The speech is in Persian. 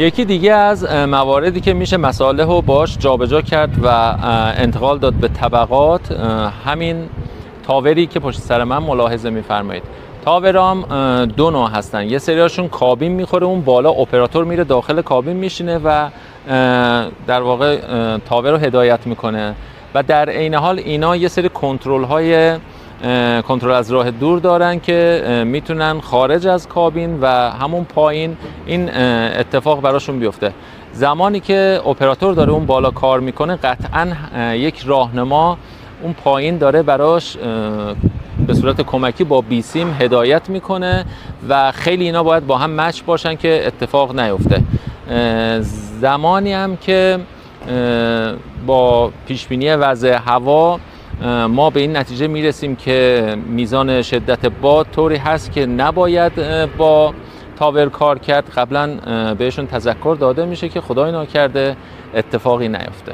یکی دیگه از مواردی که میشه مصالح رو باش جابجا کرد و انتقال داد به طبقات، همین تاوری که پشت سر من ملاحظه میفرمایید. تاورام دو نوع هستن. یه سریاشون کابین میخوره، اون بالا اپراتور میره داخل کابین میشینه و در واقع تاور رو هدایت میکنه و در عین حال اینا یه سری کنترل از راه دور دارن که میتونن خارج از کابین و همون پایین این اتفاق براشون بیفته. زمانی که اپراتور داره اون بالا کار میکنه، قطعاً یک راهنما اون پایین داره براش به صورت کمکی با بیسیم هدایت میکنه و خیلی اینا باید با هم مچ باشن که اتفاق نیفته. زمانی هم که با پیشبینی وضع هوا ما به این نتیجه میرسیم که میزان شدت باد طوری هست که نباید با تاور کار کرد، قبلا بهشون تذکر داده میشه که خدای ناکرده اتفاقی نیفته.